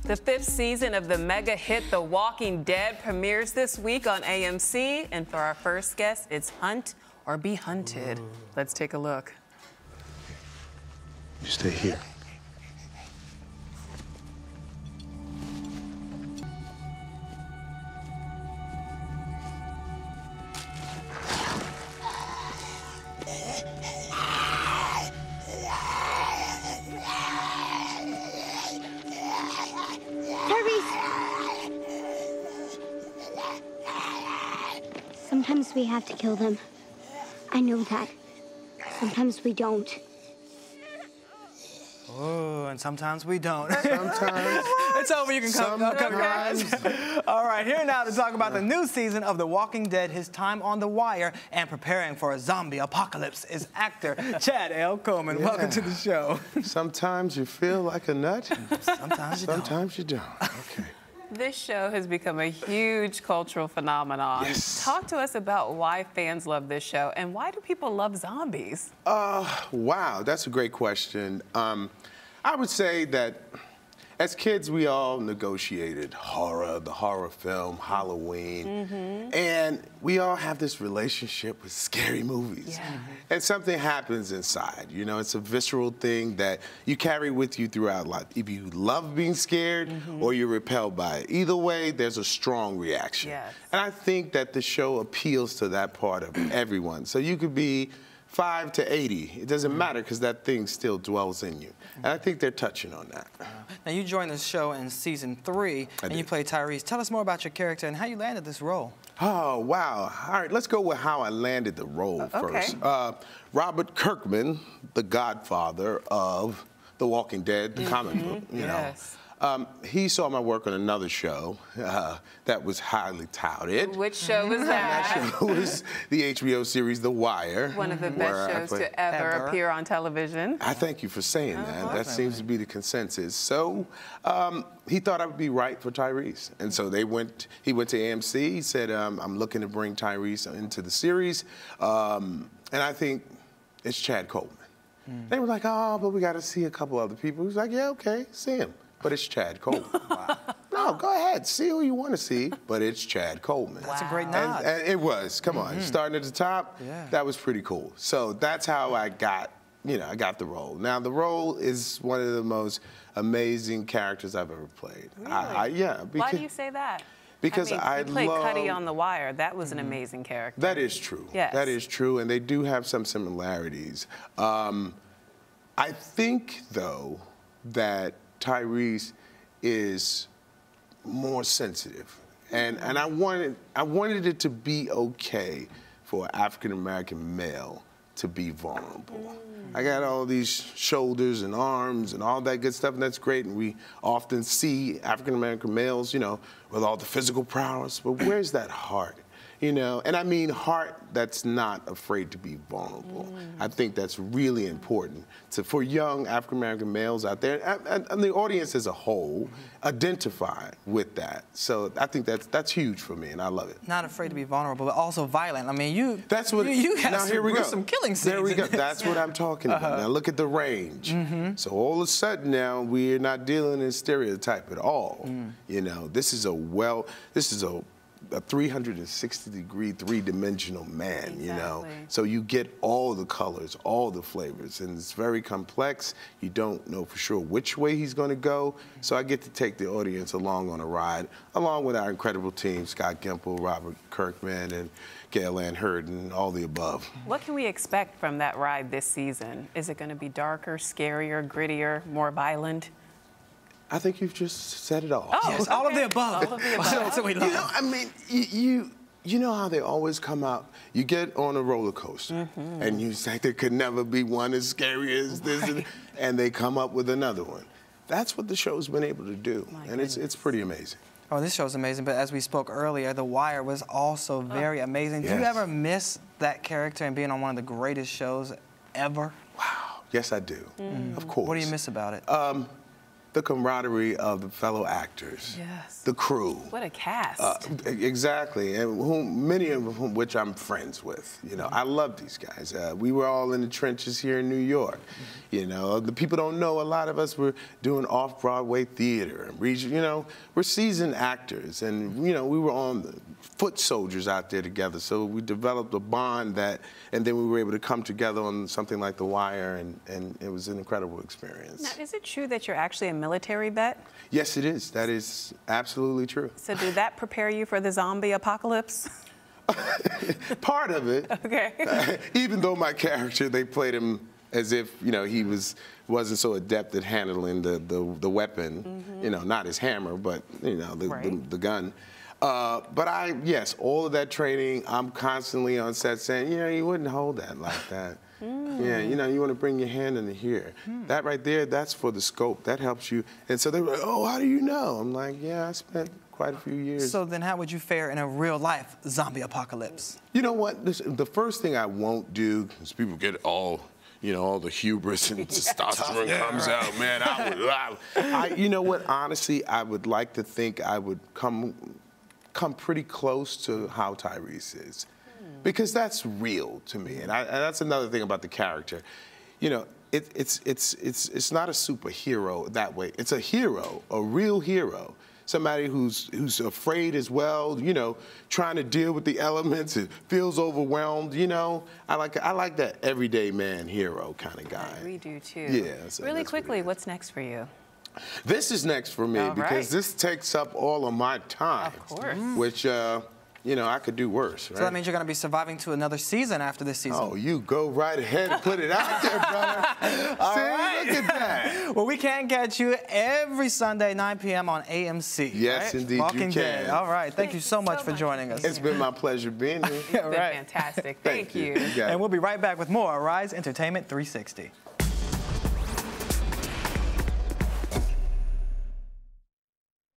The 5th season of the mega hit The Walking Dead premieres this week on AMC. And for our first guest, it's Hunt or Be Hunted. Let's take a look. You stay here. Sometimes we have to kill them. I know that. Sometimes we don't. Oh, and sometimes we don't. Sometimes. It's over. You can come, guys. All right, here now to talk about the new season of The Walking Dead, his time on the wire, and preparing for a zombie apocalypse is actor Chad L.Coleman. Yeah. Welcome to the show. Sometimes you feel like a nut. Sometimes you don't. Sometimes you don't. Okay. This show has become a huge cultural phenomenon. Yes. Talk to us about why fans love this show and why do people love zombies? Wow, that's a great question. I would say that as kids, we all negotiated horror, the horror film, Halloween, and we all have this relationship with scary movies. Yeah. And something happens inside. You know, it's a visceral thing that you carry with you throughout life. If you love being scared or you're repelled by it, either way, there's a strong reaction. Yes. And I think that the show appeals to that part of everyone. So you could be 5 to 80. It doesn't matter because that thing still dwells in you. And I think they're touching on that. Now, you joined the show in season 3, and you played Tyrese. Tell us more about your character and how you landed this role. Oh, wow. All right, let's go with how I landed the role first. Robert Kirkman, the godfather of The Walking Dead, the comic book, you know. He saw my work on another show that was highly touted. Which show was that? That show was the HBO series The Wire. One of the best shows to ever appear on television. I thank you for saying that. That seems to be the consensus. So he thought I would be right for Tyrese. And so he went to AMC. He said, I'm looking to bring Tyrese into the series. And I think it's Chad Coleman. They were like, oh, but we got to see a couple other people. He was like, yeah, okay, see him. But it's Chad Coleman. No, go ahead, see who you want to see, but it's Chad Coleman. That's a great nod. And it was, come on, starting at the top, that was pretty cool. So that's how I got, I got the role. Now, the role is one of the most amazing characters I've ever played. Really? Yeah. Why do you say that? Because I played Cuddy on The Wire. That was an amazing character. That is true. Yes. That is true, and they do have some similarities. I think, though, that Tyrese is more sensitive, and I wanted it to be okay for an African-American male to be vulnerable. I got all these shoulders and arms and all that good stuff, and that's great, and we often see African-American males, with all the physical prowess, but where's that heart? And I mean heart that's not afraid to be vulnerable. I think that's really important for young African-American males out there, and the audience as a whole, identify with that. So I think that's huge for me, and I love it. Not afraid to be vulnerable, but also violent. I mean, you had some killing scenes. There we go. That's what I'm talking about. Now look at the range. So all of a sudden now we're not dealing in stereotype at all. This is a 360-degree, three-dimensional man, So you get all the colors, all the flavors, and it's very complex. You don't know for sure which way he's going to go. So I get to take the audience along on a ride, along with our incredible team, Scott Gimple, Robert Kirkman, and Gail Ann Hurd, and all the above. What can we expect from that ride this season? Is it going to be darker, scarier, grittier, more violent? I think you've just said it all. Oh, yes, all of the above. All of the above. That's what we love. I mean, you know how they always come out. You get on a roller coaster, and you say there could never be one as scary as this, and they come up with another one. That's what the show's been able to do, and it's pretty amazing. Oh, this show's amazing, but as we spoke earlier, The Wire was also very amazing. Yes. Do you ever miss that character and being on one of the greatest shows ever? Wow. Yes, I do. Of course. What do you miss about it? the camaraderie of the fellow actors, Yes. the crew. What a cast. Exactly, and many of whom which I'm friends with. You know, I love these guys. We were all in the trenches here in New York. You know, the people don't know a lot of us were doing off-Broadway theater and region. You know, we're seasoned actors, and you know, we were on the foot soldiers out there together. So we developed a bond and then we were able to come together on something like The Wire, and it was an incredible experience. Now, is it true that you're actually a military vet? Yes, it is. That is absolutely true. So did that prepare you for the zombie apocalypse? Part of it. Okay. Even though my character, they played him as if, you know, he wasn't so adept at handling the weapon, you know, not his hammer, but, you know, the gun. But yes, all of that training, I'm constantly on set saying, you know, you wouldn't hold that like that. Yeah, you know, you want to bring your hand into here. That right there, that's for the scope. That helps you. And so they were like, oh, how do you know? I'm like, yeah, I spent quite a few years. So then how would you fare in a real-life zombie apocalypse? You know what? The first thing I won't do is people get all, you know, all the hubris and testosterone comes out, man. You know what? Honestly, I would like to think I would come pretty close to how Tyrese is, because that's real to me, and that's another thing about the character. You know, it's not a superhero that way. It's a hero, a real hero. Somebody who's afraid as well, you know, trying to deal with the elements and feels overwhelmed, you know. I like that everyday man hero kind of guy. We do too. Yeah. So really quickly, what's next for you? This is next for me because this takes up all of my time. Of course. Which, you know, I could do worse, right? So that means you're going to be surviving to another season after this season. Oh, you go right ahead and put it out there, brother. All See, right. look at that. Well, we can catch you every Sunday, 9 p.m. on AMC. Yes, right? indeed, Walking you Dead. can. All right. Thank you so much for joining us. It's been my pleasure being here. It's been fantastic. Thank you. You got it. And we'll be right back with more Rise Entertainment 360.